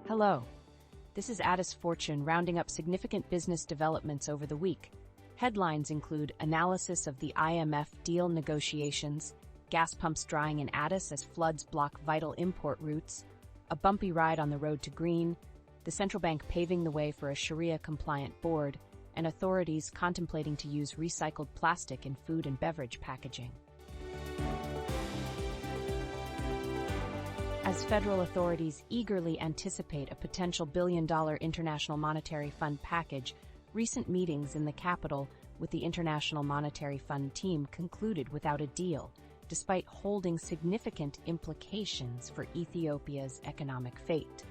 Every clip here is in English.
Hello. This is Addis Fortune rounding up significant business developments over the week. Headlines include analysis of the IMF deal negotiations, gas pumps drying in Addis as floods block vital import routes, a bumpy ride on the road to green, the central bank paving the way for a Sharia-compliant board, and authorities contemplating to use recycled plastic in food and beverage packaging. As federal authorities eagerly anticipate a potential billion-dollar International Monetary Fund package, recent meetings in the capital with the International Monetary Fund team concluded without a deal, despite holding significant implications for Ethiopia's economic fate.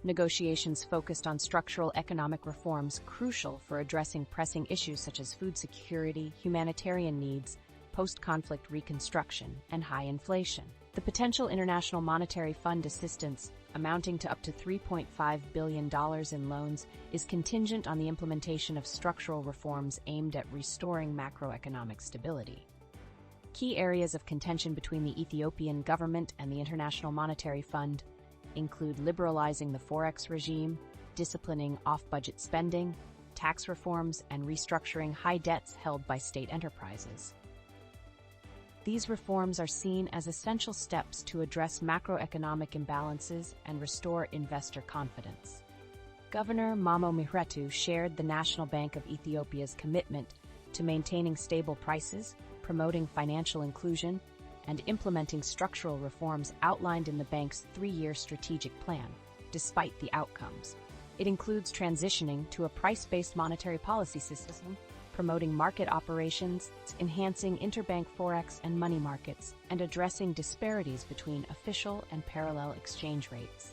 Negotiations focused on structural economic reforms crucial for addressing pressing issues such as food security, humanitarian needs, post-conflict reconstruction, and high inflation. The potential International Monetary Fund assistance, amounting to up to $3.5 billion in loans, is contingent on the implementation of structural reforms aimed at restoring macroeconomic stability. Key areas of contention between the Ethiopian government and the International Monetary Fund include liberalizing the Forex regime, disciplining off-budget spending, tax reforms, and restructuring high debts held by state enterprises. These reforms are seen as essential steps to address macroeconomic imbalances and restore investor confidence. Governor Mamo Mihretu shared the National Bank of Ethiopia's commitment to maintaining stable prices, promoting financial inclusion, and implementing structural reforms outlined in the bank's three-year strategic plan, despite the outcomes. It includes transitioning to a price-based monetary policy system, promoting market operations, enhancing interbank Forex and money markets, and addressing disparities between official and parallel exchange rates.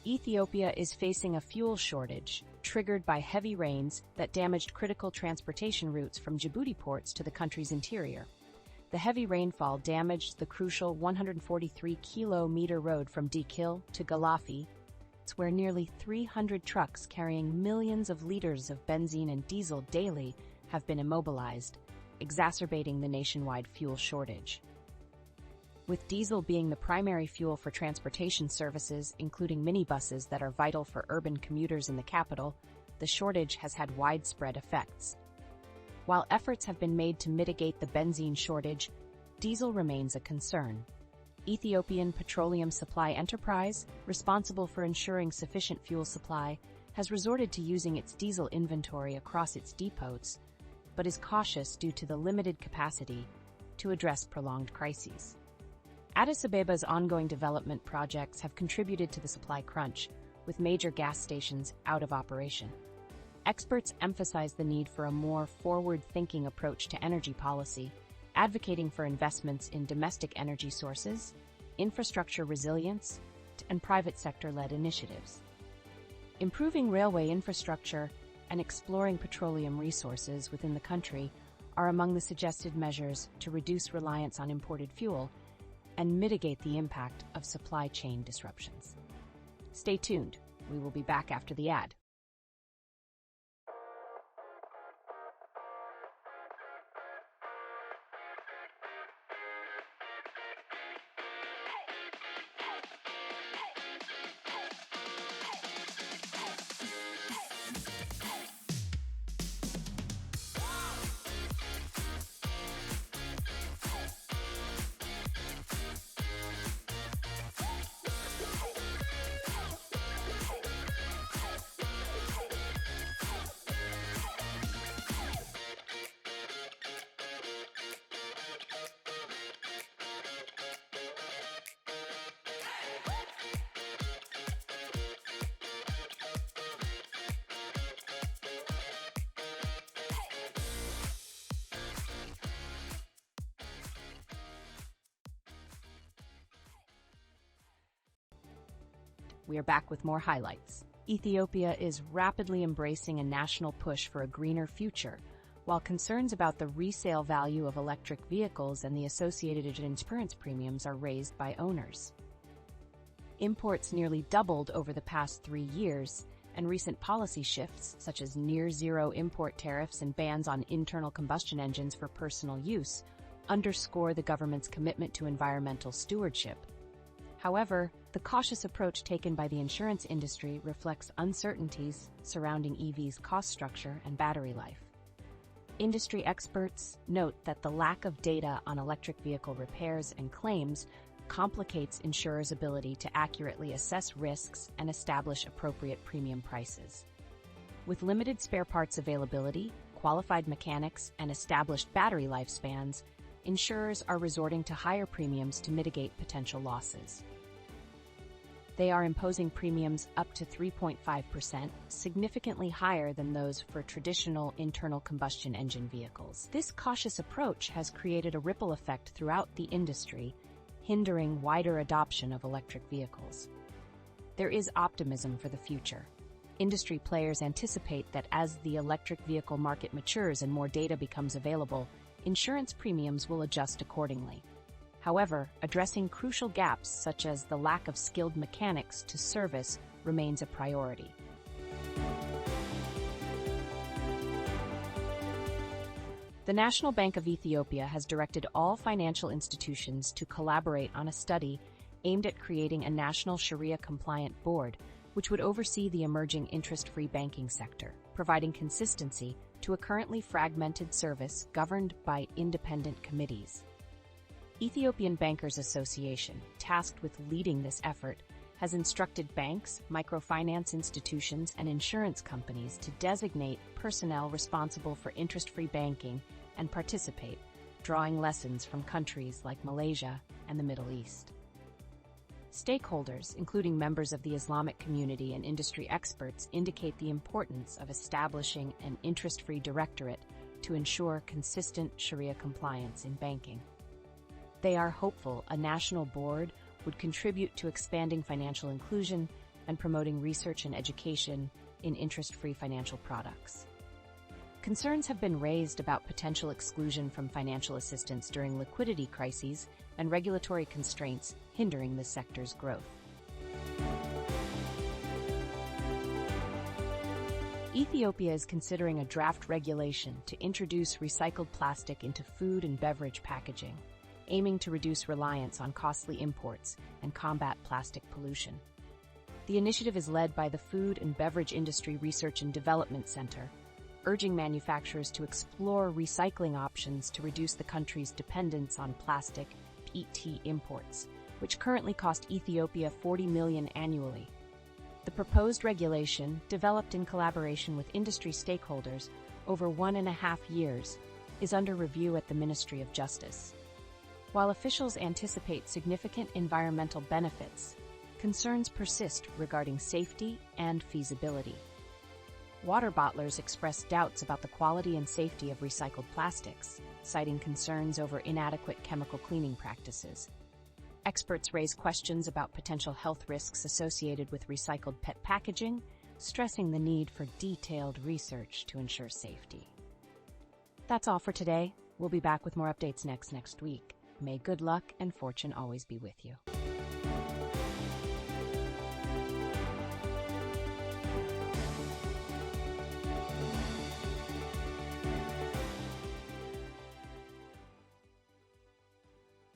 Ethiopia is facing a fuel shortage, triggered by heavy rains that damaged critical transportation routes from Djibouti ports to the country's interior. The heavy rainfall damaged the crucial 143-kilometer road from Dikil to Galafi, where nearly 300 trucks carrying millions of liters of benzene and diesel daily have been immobilized, exacerbating the nationwide fuel shortage. With diesel being the primary fuel for transportation services, including minibuses that are vital for urban commuters in the capital, the shortage has had widespread effects. While efforts have been made to mitigate the benzene shortage, diesel remains a concern. Ethiopian Petroleum Supply Enterprise, responsible for ensuring sufficient fuel supply, has resorted to using its diesel inventory across its depots, but is cautious due to the limited capacity to address prolonged crises. Addis Abeba's ongoing development projects have contributed to the supply crunch, with major gas stations out of operation. Experts emphasize the need for a more forward-thinking approach to energy policy, advocating for investments in domestic energy sources, infrastructure resilience, and private sector-led initiatives. Improving railway infrastructure and exploring petroleum resources within the country are among the suggested measures to reduce reliance on imported fuel and mitigate the impact of supply chain disruptions. Stay tuned. We will be back after the ad. We are back with more highlights. Ethiopia is rapidly embracing a national push for a greener future, while concerns about the resale value of electric vehicles and the associated insurance premiums are raised by owners. Imports nearly doubled over the past 3 years, and recent policy shifts, such as near-zero import tariffs and bans on internal combustion engines for personal use, underscore the government's commitment to environmental stewardship. However, the cautious approach taken by the insurance industry reflects uncertainties surrounding EVs' cost structure and battery life. Industry experts note that the lack of data on electric vehicle repairs and claims complicates insurers' ability to accurately assess risks and establish appropriate premium prices. With limited spare parts availability, qualified mechanics, and established battery lifespans, insurers are resorting to higher premiums to mitigate potential losses. They are imposing premiums up to 3.5%, significantly higher than those for traditional internal combustion engine vehicles. This cautious approach has created a ripple effect throughout the industry, hindering wider adoption of electric vehicles. There is optimism for the future. Industry players anticipate that as the electric vehicle market matures and more data becomes available, insurance premiums will adjust accordingly. However, addressing crucial gaps such as the lack of skilled mechanics to service remains a priority. The National Bank of Ethiopia has directed all financial institutions to collaborate on a study aimed at creating a national Sharia-compliant board, which would oversee the emerging interest-free banking sector, providing consistency to a currently fragmented service governed by independent committees. Ethiopian Bankers Association, tasked with leading this effort, has instructed banks, microfinance institutions, and insurance companies to designate personnel responsible for interest-free banking and participate, drawing lessons from countries like Malaysia and the Middle East. Stakeholders, including members of the Islamic community and industry experts, indicate the importance of establishing an interest-free directorate to ensure consistent Sharia compliance in banking. They are hopeful a national board would contribute to expanding financial inclusion and promoting research and education in interest-free financial products. Concerns have been raised about potential exclusion from financial assistance during liquidity crises and regulatory constraints hindering the sector's growth. Ethiopia is considering a draft regulation to introduce recycled plastic into food and beverage packaging, aiming to reduce reliance on costly imports and combat plastic pollution. The initiative is led by the Food and Beverage Industry Research and Development Center, urging manufacturers to explore recycling options to reduce the country's dependence on plastic PET imports, which currently cost Ethiopia $40 million annually. The proposed regulation, developed in collaboration with industry stakeholders over 1.5 years, is under review at the Ministry of Justice. While officials anticipate significant environmental benefits, concerns persist regarding safety and feasibility. Water bottlers express doubts about the quality and safety of recycled plastics, citing concerns over inadequate chemical cleaning practices. Experts raise questions about potential health risks associated with recycled PET packaging, stressing the need for detailed research to ensure safety. That's all for today. We'll be back with more updates next week. May good luck and fortune always be with you.